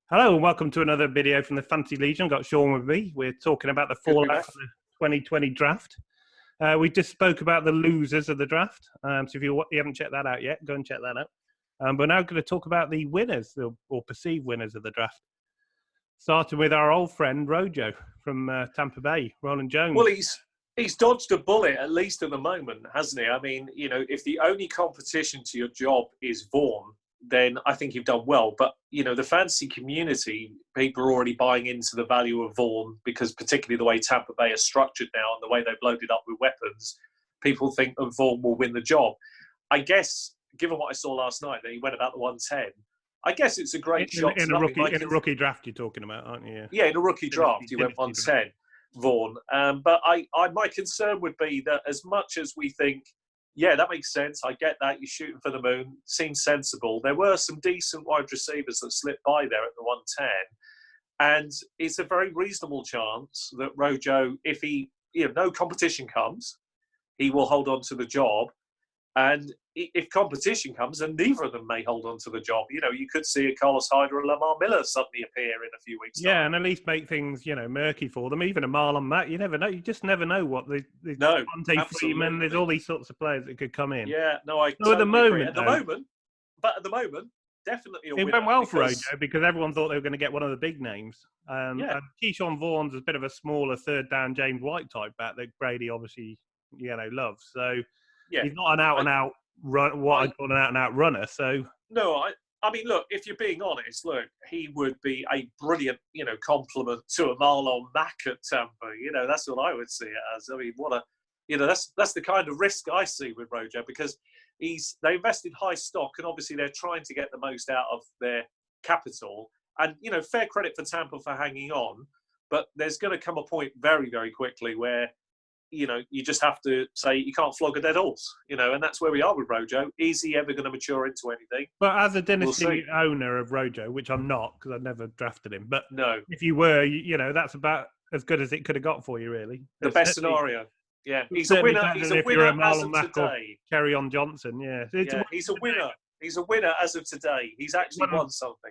Hello and welcome to another video from the Fantasy Legion. I've got Sean with me. We're talking about the Good to be fallout back. from the 2020 draft. We just spoke about the losers of the draft. So if you haven't checked that out yet, go and check that out. We're now going to talk about the winners or perceived winners of the draft. Starting with our old friend Rojo from Tampa Bay, Roland Jones. Well, he's dodged a bullet, at least at the moment, hasn't he? I mean, if the only competition to your job is Vaughan, then I think you've done well. But, the fantasy community, people are already buying into the value of Vaughan because particularly the way Tampa Bay is structured now and the way they've loaded up with weapons, people think that Vaughan will win the job. I guess, given what I saw last night, that he went about the 110, I guess it's a great shot. In a rookie draft you're talking about, aren't you? Yeah, in a rookie draft, he went 110, Vaughan. But my concern would be that as much as we think, yeah, that makes sense, I get that, you're shooting for the moon, seems sensible, there were some decent wide receivers that slipped by there at the 110. And it's a very reasonable chance that Rojo, if no competition comes, he will hold on to the job. And if competition comes, and neither of them may hold on to the job, you could see a Carlos Hyde or a Lamar Miller suddenly appear in a few weeks' time. Yeah, and at least make things, murky for them. Even a Marlon Mack, you never know. You just never know what the Devontae Freeman. There's all these sorts of players that could come in. Yeah, no, I. So totally at the moment, at the moment, definitely it went well for Rojo because everyone thought they were going to get one of the big names. And Keyshawn Vaughan's a bit of a smaller third down James White type back that Brady obviously loves. So he's not an out and out run. I call an out and out runner. So no, I mean, look, if you're being honest, he would be a brilliant, compliment to a Marlon Mack at Tampa. That's what I would see it as. I mean, that's the kind of risk I see with Rojo because they invested high stock and obviously they're trying to get the most out of their capital. And, fair credit for Tampa for hanging on, but there's going to come a point very, very quickly where, you just have to say you can't flog a dead horse, and that's where we are with Rojo. Is he ever going to mature into anything? But as a dynasty owner of Rojo, which I'm not because I've never drafted him, but no, if you were, that's about as good as it could have got for you, really. The best scenario. Yeah, he's a winner. He's a winner as of today. Kerryon Johnson, he's a winner. He's a winner as of today. He's actually won something.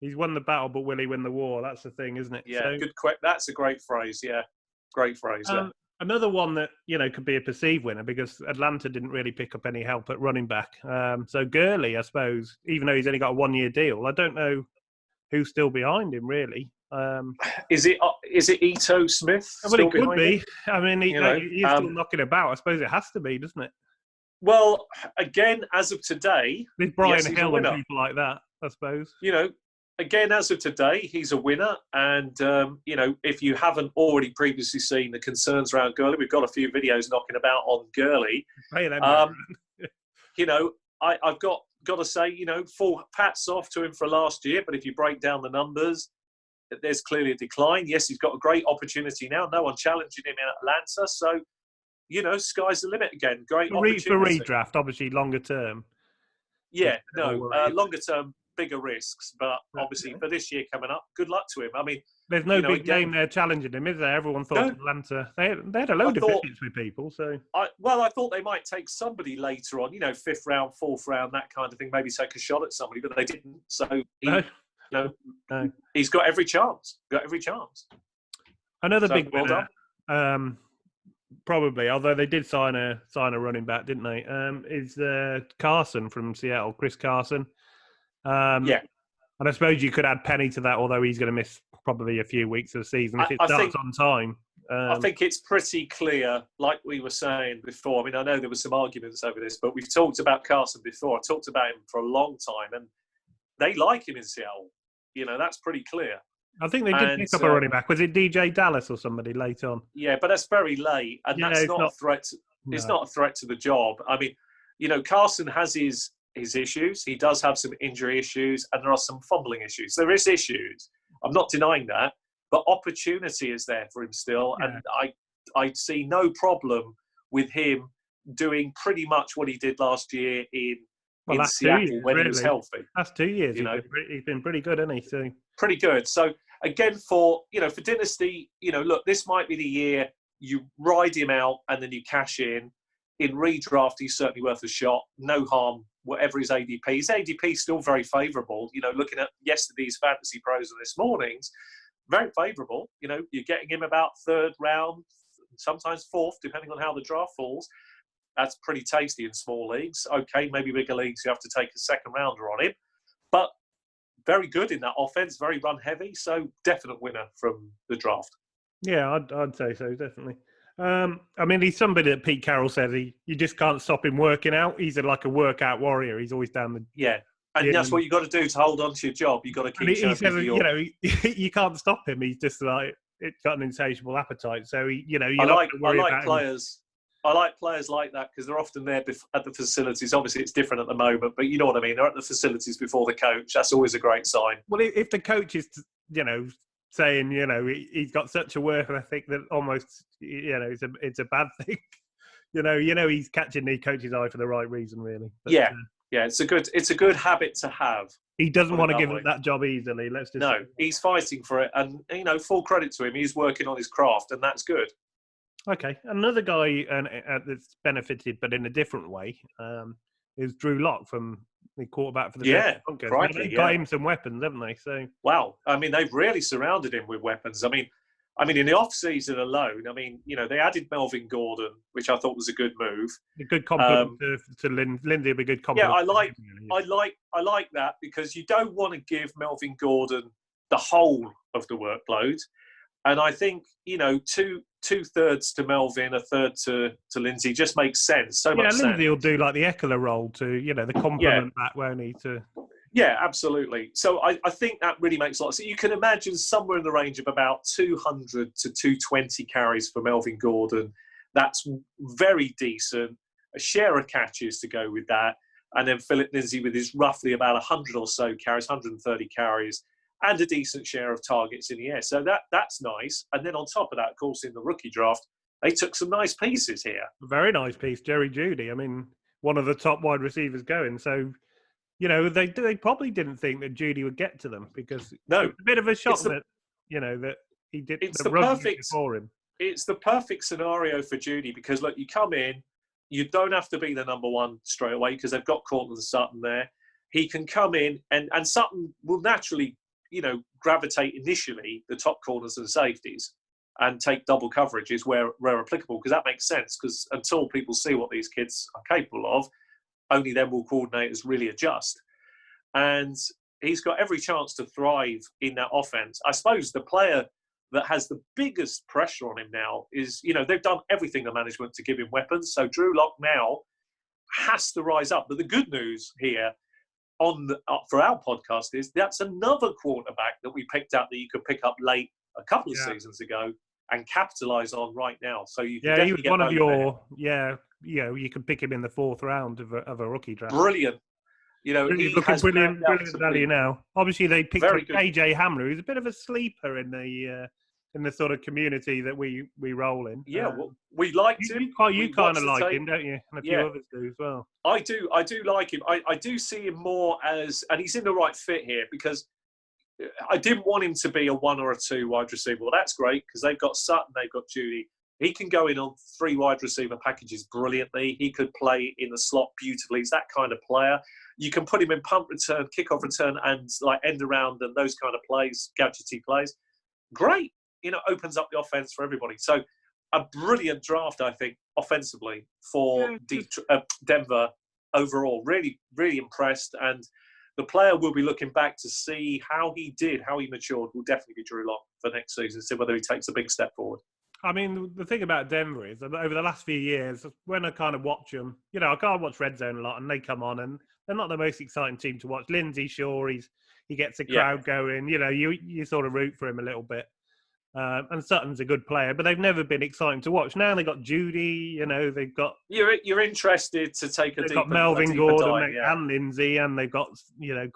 He's won the battle, but will he win the war? That's the thing, isn't it? Yeah, good. That's a great phrase. Yeah, great phrase. Another one that, could be a perceived winner because Atlanta didn't really pick up any help at running back. So Gurley, I suppose, even though he's only got a 1-year deal, I don't know who's still behind him, really. Is it Ito Smith? Well, it could be. I mean, he's still knocking about. I suppose it has to be, doesn't it? Well, again, as of today... There's Brian Hill and people like that, I suppose. Again, as of today, he's a winner. And, if you haven't already previously seen the concerns around Gurley, we've got a few videos knocking about on Gurley. I've got to say, full hats off to him for last year. But if you break down the numbers, there's clearly a decline. Yes, he's got a great opportunity now. No one challenging him in Atlanta. So, sky's the limit again. Great opportunity. For redraft, obviously, longer term. Yeah, longer term. Bigger risks, but obviously for this year coming up, good luck to him. I mean, there's no big name there challenging him, is there? Everyone thought Atlanta. They had a load of visits with people. So I thought they might take somebody later on, 5th round, 4th round, that kind of thing. Maybe take a shot at somebody, but they didn't. So he's got every chance. Another big winner. Probably, although they did sign a running back, didn't they? Is Carson from Seattle, Chris Carson. And I suppose you could add Penny to that, although he's going to miss probably a few weeks of the season if it starts on time. I think it's pretty clear, like we were saying before. I mean, I know there were some arguments over this, but we've talked about Carson before. I talked about him for a long time, and they like him in Seattle. That's pretty clear. I think they did pick up a running back. Was it DJ Dallas or somebody late on? Yeah, but that's very late, and that's not a threat. It's not a threat to the job. I mean, Carson has his issues. He does have some injury issues and there are some fumbling issues. There is issues. I'm not denying that, but opportunity is there for him still. Yeah. And I see no problem with him doing pretty much what he did last year in Seattle when he was healthy. That's 2 years. He's been pretty good, hasn't he? So pretty good. So again, for Dynasty, look, this might be the year you ride him out and then you cash in. In redraft, he's certainly worth a shot. No harm whatever his ADP. His ADP is still very favourable. You know, looking at yesterday's Fantasy Pros and this morning's, very favourable. You know, you're getting him about third round, sometimes fourth, depending on how the draft falls. That's pretty tasty in small leagues. Okay, maybe bigger leagues, you have to take a second rounder on him. But very good in that offense, very run heavy. So definite winner from the draft. Yeah, I'd say so, definitely. I mean, he's somebody that Pete Carroll says you just can't stop him working out. He's like a workout warrior. He's always down the and that's what you got to do to hold on to your job. You got to keep. He says, you know, you can't stop him. He's just like it's got an insatiable appetite. So I like players. I like players like that because they're often there at the facilities. Obviously, it's different at the moment, but you know what I mean. They're at the facilities before the coach. That's always a great sign. Well, if the coach is, saying, he's got such a work ethic that almost, it's a bad thing. He's catching the coach's eye for the right reason, really. But, it's a good habit to have. He doesn't want to give up that job easily. He's fighting for it, and full credit to him. He's working on his craft, and that's good. Okay, another guy that's benefited, but in a different way, is Drew Lock from the quarterback for the Broncos. They've got him some weapons, haven't they? So I mean, they've really surrounded him with weapons. I mean, in the off season alone, they added Melvin Gordon, which I thought was a good move. A good compliment to Lindsay. Would be a good compliment. Yeah, I like that because you don't want to give Melvin Gordon the whole of the workload. And I think, 2/3 to Melvin, a third to Lindsay just makes sense. So much sense. Lindsay will do like the Eckler role to, the compliment back, won't he? Yeah, absolutely. So I think that really makes a lot of sense. You can imagine somewhere in the range of about 200 to 220 carries for Melvin Gordon. That's very decent. A share of catches to go with that. And then Philip Lindsay with his roughly about 100 or so carries, 130 carries. And a decent share of targets in the air. So that's nice. And then on top of that, of course, in the rookie draft, they took some nice pieces here. Very nice piece, Jerry Jeudy. I mean, one of the top wide receivers going. So, they probably didn't think that Jeudy would get to them because it's a bit of a shock that he did the perfect for him. It's the perfect scenario for Jeudy because, look, you come in, you don't have to be the number one straight away because they've got Courtland Sutton there. He can come in and Sutton will naturally gravitate initially the top corners and safeties and take double coverages where applicable, because that makes sense, because until people see what these kids are capable of, only then will coordinators really adjust. And he's got every chance to thrive in that offense. I suppose the player that has the biggest pressure on him now is, they've done everything, the management, to give him weapons. So Drew Lock now has to rise up. But the good news here for our podcast is that's another quarterback that we picked up that you could pick up late a couple of seasons ago and capitalize on right now. So you can he was one of your you can pick him in the fourth round of a rookie draft. Brilliant. He's looking brilliant value now. Obviously, they picked up AJ Hamler, who's a bit of a sleeper in the sort of community that we roll in. Yeah, we liked him. You kind of like him, don't you? And a few others do as well. I do like him. I do see him more as, and he's in the right fit here because I didn't want him to be a 1 or a 2 wide receiver. Well, that's great because they've got Sutton, they've got Jeudy. He can go in on 3 wide receiver packages brilliantly. He could play in the slot beautifully. He's that kind of player. You can put him in punt return, kickoff return, and like end around and those kind of plays, gadgety plays. Great. Opens up the offense for everybody. So a brilliant draft, I think, offensively for Denver overall. Really, really impressed. And the player will be looking back to see how he matured. Will definitely be Drew Lock for next season, see whether he takes a big step forward. I mean, the thing about Denver is that over the last few years, when I kind of watch them, I can't watch Red Zone a lot, and they come on, and they're not the most exciting team to watch. Lindsay, sure, he gets a crowd going. You sort of root for him a little bit. And Sutton's a good player, but they've never been exciting to watch. Now they've got Jeudy, they've got... You're interested to take a deeper... They've got Melvin Gordon and Lindsay, and they've got,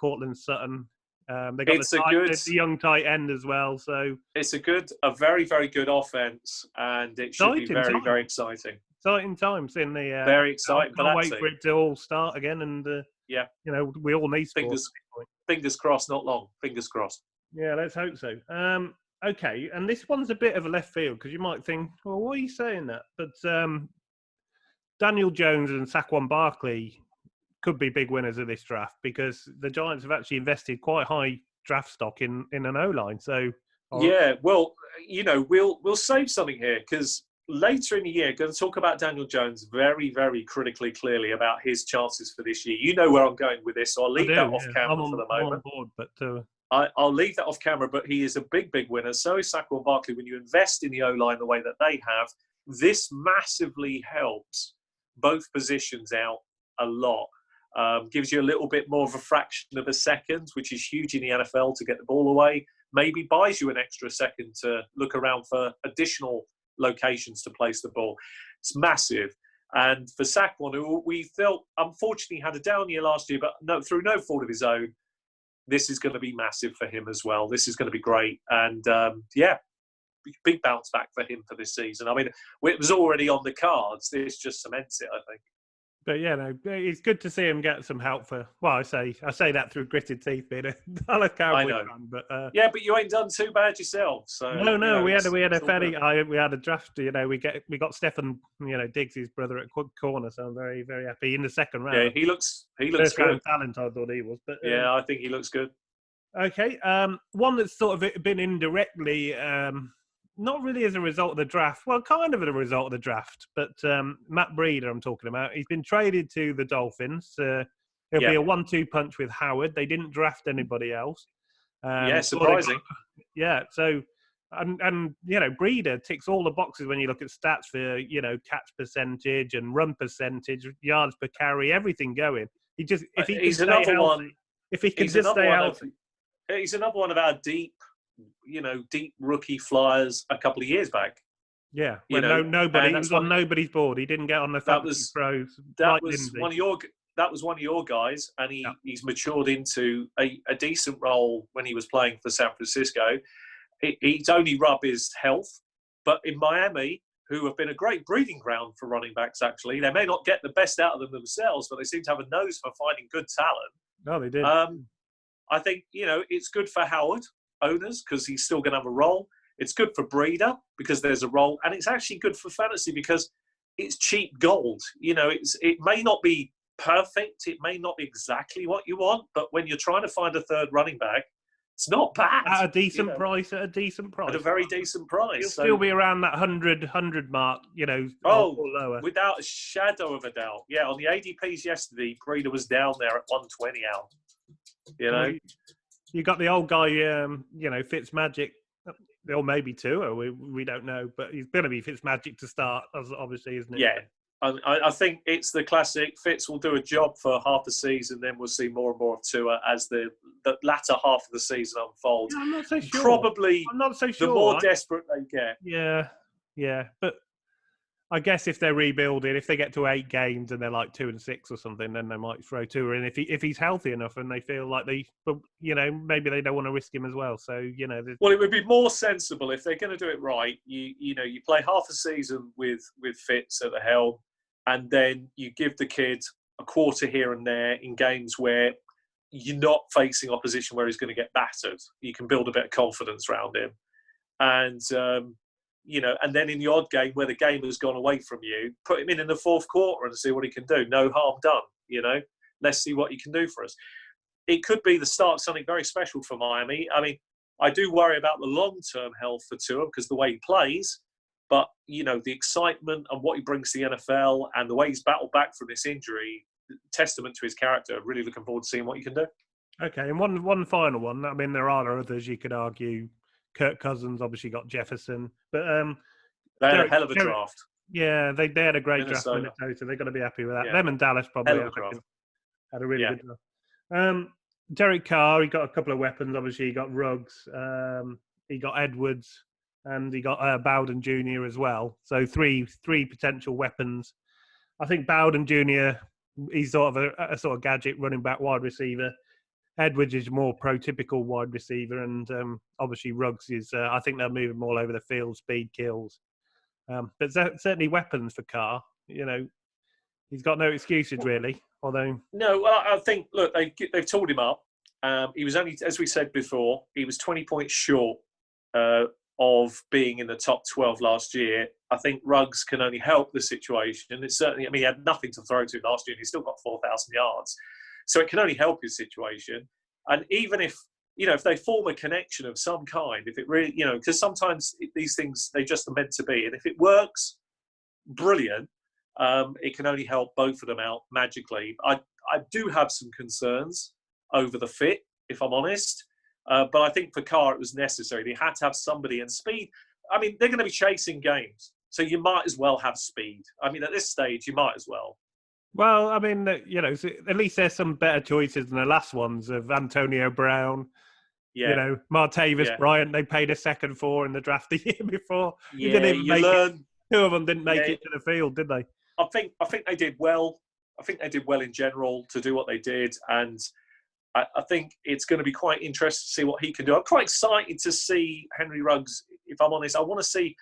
Courtland Sutton. They've got the young tight end as well. So it's a very, very good offense, and it should be very, very exciting. Exciting times in the... very exciting. I can't wait for it to all start again, and we all need sports. Fingers crossed, not long. Fingers crossed. Yeah, let's hope so. Okay, and this one's a bit of a left field because you might think, well, why are you saying that? But Daniel Jones and Saquon Barkley could be big winners of this draft because the Giants have actually invested quite high draft stock in an O-line. So yeah, well, we'll save something here because later in the year, going to talk about Daniel Jones very, very critically clearly about his chances for this year. You know where I'm going with this, so I'll leave that off camera for the moment. I'm on board, but I'll leave that off camera, but he is a big, big winner. So is Saquon Barkley. When you invest in the O-line the way that they have, this massively helps both positions out a lot. Gives you a little bit more of a fraction of a second, which is huge in the NFL to get the ball away. Maybe buys you an extra second to look around for additional locations to place the ball. It's massive. And for Saquon, who we felt unfortunately had a down year last year, but through no fault of his own, this is going to be massive for him as well. This is going to be great. And big bounce back for him for this season. I mean, it was already on the cards. This just cements it, I think. But yeah, no, it's good to see him get some help for. Well, I say that through gritted teeth, being a Dallas Cowboys fan. But yeah, but you ain't done too bad yourself. So no, we had a draft. We got Stefan, Diggs, his brother at corner. So I'm very, very happy in the second round. Yeah, he looks First good. Round talent, I thought he was. But yeah, I think he looks good. Okay, one that's sort of been indirectly. Not really as a result of the draft. Well, kind of as a result of the draft. But Matt Breida, I'm talking about. He's been traded to the Dolphins. He'll be a 1-2 punch with Howard. They didn't draft anybody else. Surprising. So, and Breida ticks all the boxes when you look at stats for, catch percentage and run percentage, yards per carry, everything going. If he can stay healthy. He's another one of our deep rookie flyers a couple of years back. Yeah, nobody. He was on nobody's board. He didn't get on the fantasy pros. That was one of your guys, and he's matured into a decent role when he was playing for San Francisco. He's only rub his health, but in Miami, who have been a great breeding ground for running backs, actually, they may not get the best out of them themselves, but they seem to have a nose for finding good talent. No, they did. I think it's good for Howard owners because he's still going to have a role. It's good for Breida because there's a role, and it's actually good for fantasy because it's cheap gold. It may not be perfect, it may not be exactly what you want, but when you're trying to find a third running back, it's not bad at a decent price. At a very decent price. You'll still be around that 100 mark, or lower, without a shadow of a doubt. Yeah, on the ADPs yesterday, Breida was down there at 120 out. You got the old guy, Fitzmagic, or maybe two, or we don't know, but he's going to be Fitzmagic to start, obviously, isn't it? Yeah, I think it's the classic. Fitz will do a job for half the season, then we'll see more and more of Tua as the latter half of the season unfolds. Yeah, I'm not so sure. Probably, I'm not so sure. The more desperate they get. Yeah, but I guess if they're rebuilding, if they get to 8 games and they're like 2-6 or something, then they might throw Tua in if he's healthy enough and they feel like maybe they don't want to risk him as well. So well, it would be more sensible if they're going to do it right. You play half a season with Fitz at the helm, and then you give the kid a quarter here and there in games where you're not facing opposition where he's going to get battered. You can build a bit of confidence around him, and and then in the odd game where the game has gone away from you, put him in the fourth quarter and see what he can do. No harm done, Let's see what he can do for us. It could be the start of something very special for Miami. I mean, I do worry about the long-term health for Tua because the way he plays, but, the excitement and what he brings to the NFL and the way he's battled back from this injury, testament to his character. Really looking forward to seeing what he can do. Okay, and one final one. I mean, there are others you could argue. Kirk Cousins obviously got Jefferson, but they had a hell of a draft. Yeah, they had a great draft in Minnesota. They've got to be happy with that. Yeah. Them and Dallas probably had a really good draft. Derek Carr, he got a couple of weapons. Obviously, he got Ruggs, he got Edwards, and he got Bowden Jr. as well. So three potential weapons. I think Bowden Jr. he's sort of a sort of gadget running back wide receiver. Edwards is more prototypical wide receiver, and obviously Ruggs is. I think they'll move him all over the field. Speed kills, but certainly weapons for Carr. He's got no excuses really. Although I think they've tooled him up. He was only, as we said before, he was 20 points short of being in the top 12 last year. I think Ruggs can only help the situation. It's certainly, I mean, he had nothing to throw to last year, and he's still got 4,000 yards. So it can only help his situation. And even if, if they form a connection of some kind, if it really, because sometimes these things, they just are meant to be. And if it works, brilliant. It can only help both of them out magically. I do have some concerns over the fit, if I'm honest. But I think for Carr, it was necessary. They had to have somebody, and speed. I mean, they're going to be chasing games. So you might as well have speed. I mean, at this stage, you might as well. Well, I mean, at least there's some better choices than the last ones of Antonio Brown, Martavis Bryant. They paid a second for in the draft the year before. Yeah, didn't even make it. Two of them didn't make it to the field, did they? I think they did well. I think they did well in general to do what they did, and I think it's going to be quite interesting to see what he can do. I'm quite excited to see Henry Ruggs. If I'm honest, I want to see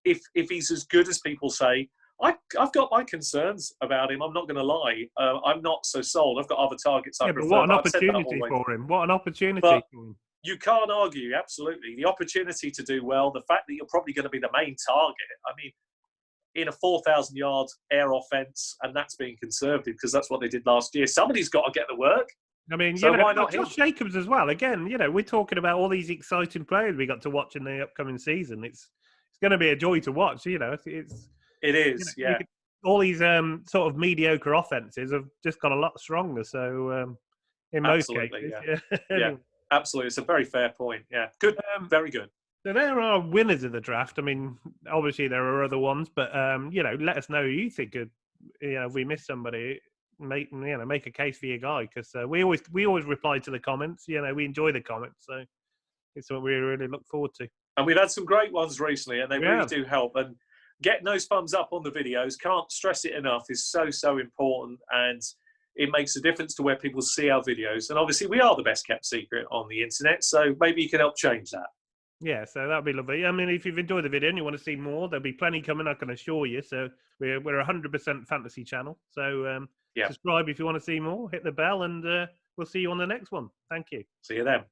if he's as good as people say. I've got my concerns about him. I'm not going to lie. I'm not so sold. I've got other targets I prefer. But what an opportunity for him. What an opportunity for him. You can't argue, absolutely. The opportunity to do well, the fact that you're probably going to be the main target. I mean, in a 4,000 yards air offense, and that's being conservative because that's what they did last year. Somebody's got to get the work. I mean, why not Josh Jacobs as well? Again, we're talking about all these exciting players we got to watch in the upcoming season. It's going to be a joy to watch. It is. All these sort of mediocre offenses have just got a lot stronger. So in most cases, yeah, absolutely, it's a very fair point. Yeah, good, very good. So there are winners of the draft. I mean, obviously there are other ones, but let us know who you think. If we miss somebody, make a case for your guy, because we always reply to the comments. We enjoy the comments, so it's what we really look forward to. And we've had some great ones recently, and they really do help. And getting those thumbs up on the videos, can't stress it enough, is so important, and it makes a difference to where people see our videos. And obviously, we are the best kept secret on the internet, so maybe you can help change that. Yeah, so that'd be lovely. I mean, if you've enjoyed the video and you want to see more, there'll be plenty coming, I can assure you. So we're 100% fantasy channel. So subscribe if you want to see more, hit the bell, and we'll see you on the next one. Thank you. See you then.